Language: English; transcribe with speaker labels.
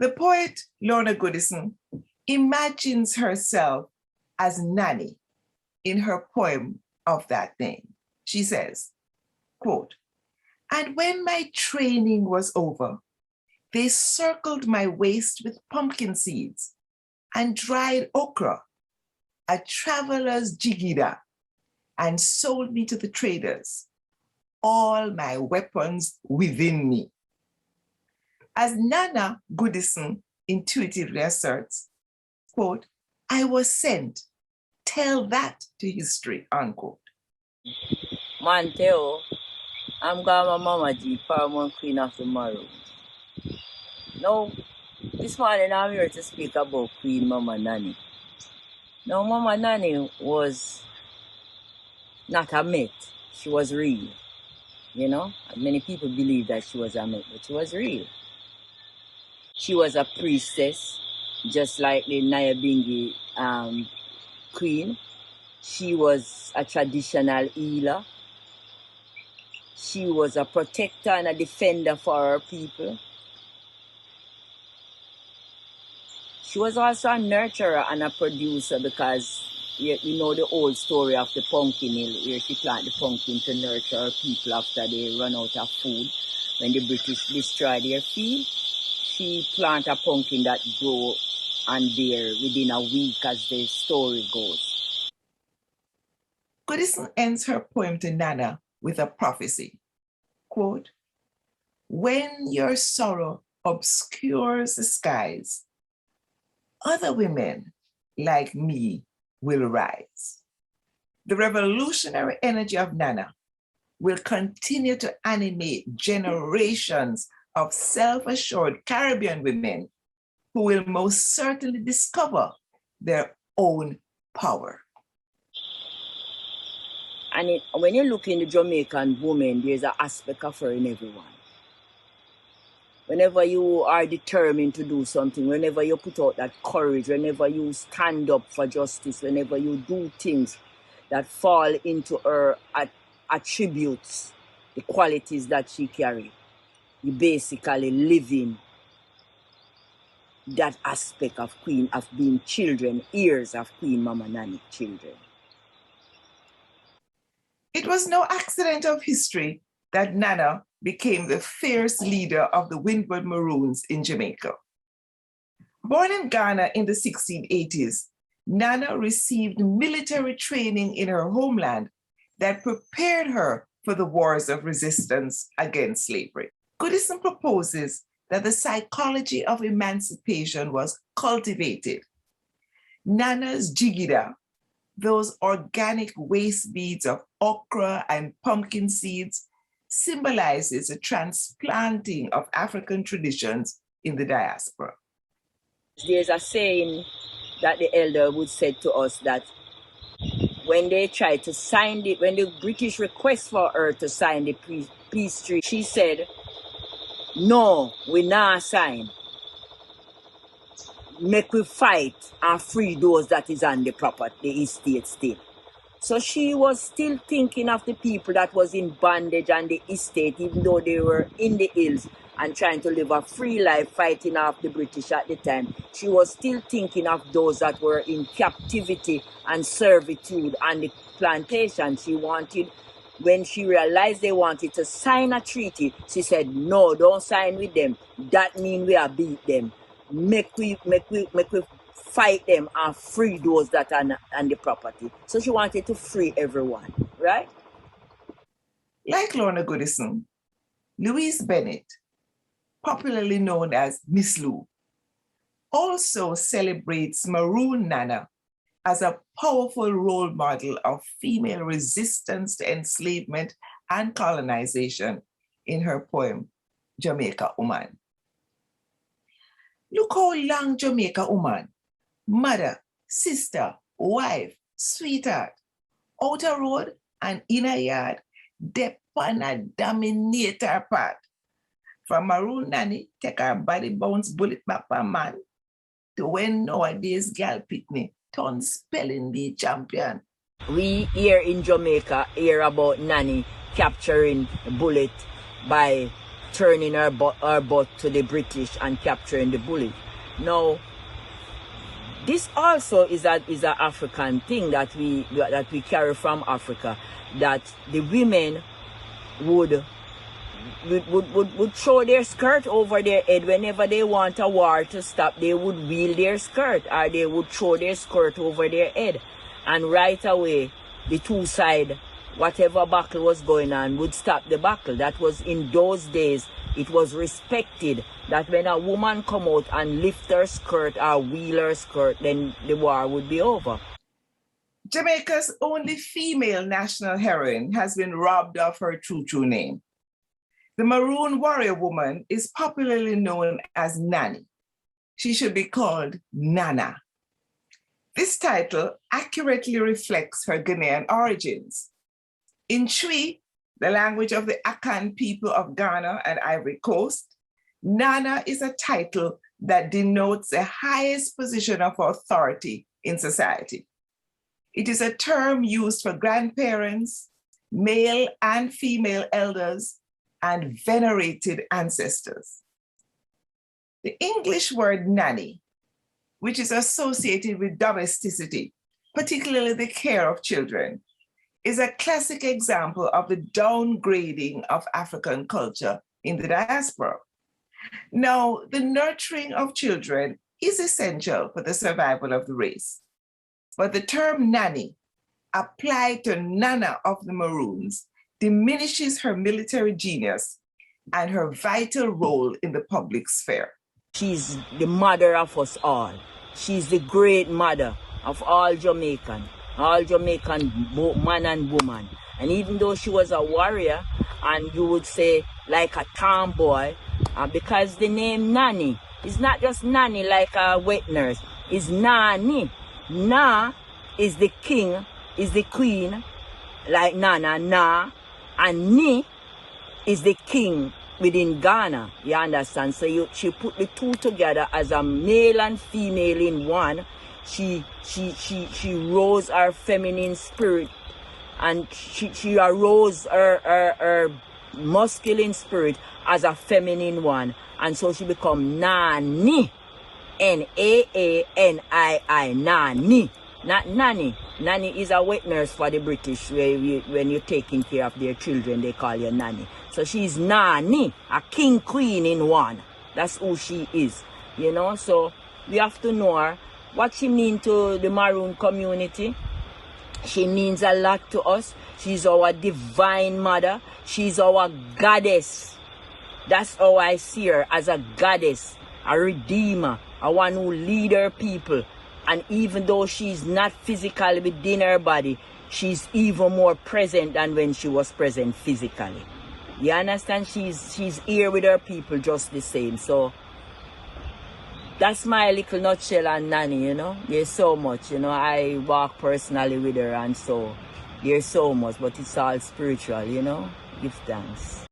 Speaker 1: The poet Lorna Goodison imagines herself as Nanny in her poem of that name. She says, quote, "And when my training was over, they circled my waist with pumpkin seeds and dried okra, a traveler's jigida, and sold me to the traders, all my weapons within me." As Nana Goodison intuitively asserts, quote, "I was sent, tell that to history," unquote.
Speaker 2: Man, Theo, I'm Gama Mama G, Paramount Queen of the Maroons. Now, this morning I'm here to speak about Queen Mama Nanny. Now, Mama Nanny was not a myth, she was real. You know, many people believe that she was a myth, but she was real. She was a priestess, just like the Niaah queen. She was a traditional healer. She was a protector and a defender for her people. She was also a nurturer and a producer, because you know the old story of the pumpkin hill, where she planted the pumpkin to nurture her people after they run out of food. When the British destroyed their field, she planted a pumpkin that grew and bear within a week, as the story goes.
Speaker 1: Goodison ends her poem to Nana with a prophecy, quote, "When your sorrow obscures the skies, other women like me will rise. The revolutionary energy of Nana will continue to animate generations of self-assured Caribbean women who will most certainly discover their own power."
Speaker 2: And when you look in the Jamaican woman, there's an aspect of her in everyone. Whenever you are determined to do something, whenever you put out that courage, whenever you stand up for justice, whenever you do things that fall into her attributes, the qualities that she carries, you basically live in that aspect of Queen, of being children, heirs of Queen Mama Nanny children.
Speaker 1: It was no accident of history that Nana became the fierce leader of the Windward Maroons in Jamaica. Born in Ghana in the 1680s, Nana received military training in her homeland that prepared her for the wars of resistance against slavery. Goodison proposes that the psychology of emancipation was cultivated. Nana's jigida, those organic waste beads of okra and pumpkin seeds, symbolizes a transplanting of African traditions in the diaspora.
Speaker 2: There's a saying that the elder would say to us that when they tried to sign it, when the British request for her to sign the peace treaty, she said, "No, we not sign. Make we fight and free those that is on the property, the estate still." So she was still thinking of the people that was in bondage on the estate, even though they were in the hills and trying to live a free life, fighting off the British at the time. She was still thinking of those that were in captivity and servitude on the plantation. She wanted, when she realized they wanted to sign a treaty, she said, "No, don't sign with them. That means we are beat them. Make we fight them and free those that are on the property." So she wanted to free everyone, right?
Speaker 1: Like Lorna Goodison, Louise Bennett, popularly known as Miss Lou, also celebrates Maroon Nana as a powerful role model of female resistance to enslavement and colonization in her poem, Jamaica Woman. Look how long Jamaica woman, mother, sister, wife, sweetheart, outer road and inner yard, depend a dominator part. From Maroon Nanny, take her body bounce bullet back per man, to when nowadays gal pitney turn spelling bee champion.
Speaker 2: We here in Jamaica hear about Nanny capturing a bullet by turning her butt to the British and capturing the bullet. Now, this also is a African thing that we carry from Africa, that the women would throw their skirt over their head whenever they want a war to stop. They would wheel their skirt, or they would throw their skirt over their head, and right away the two sides, whatever battle was going on, would stop the battle. That was in those days. It was respected that when a woman come out and lift her skirt or wheel her skirt, then the war would be over.
Speaker 1: Jamaica's only female national heroine has been robbed of her true name. The Maroon warrior woman is popularly known as Nanny. She should be called Nana. This title accurately reflects her Ghanaian origins. In Twi, the language of the Akan people of Ghana and Ivory Coast, Nana is a title that denotes the highest position of authority in society. It is a term used for grandparents, male and female elders, and venerated ancestors. The English word nanny, which is associated with domesticity, particularly the care of children, is a classic example of the downgrading of African culture in the diaspora. Now, the nurturing of children is essential for the survival of the race, but the term nanny applied to Nana of the Maroons diminishes her military genius and her vital role in the public sphere.
Speaker 2: She's the mother of us all. She's the great mother of all Jamaican man and woman. And even though she was a warrior, and you would say like a tomboy, because the name Nanny is not just Nanny like a wet nurse, it's Nanny. Na is the king, is the queen, like Nana, Na, and Ni is the king within Ghana, you understand? So she put the two together as a male and female in one. She rose her feminine spirit, and she arose her masculine spirit as a feminine one, and so she become Nanny, Naanii, Nanny, not Nanny. Nanny is a wet nurse for the British, where when you're taking care of their children, they call you Nanny. So she's Nanny, a king queen in one. That's who she is, you know. So we have to know her. What she means to the Maroon community, she means a lot to us. She's our divine mother. She's our goddess. That's how I see her, as a goddess, a redeemer, a one who leads her people. And even though she's not physically within her body, she's even more present than when she was present physically. You understand? She's here with her people just the same. So that's my little nutshell on Nanny, you know. There's so much, you know. I walk personally with her, and so there's so much, but it's all spiritual, you know. Give thanks.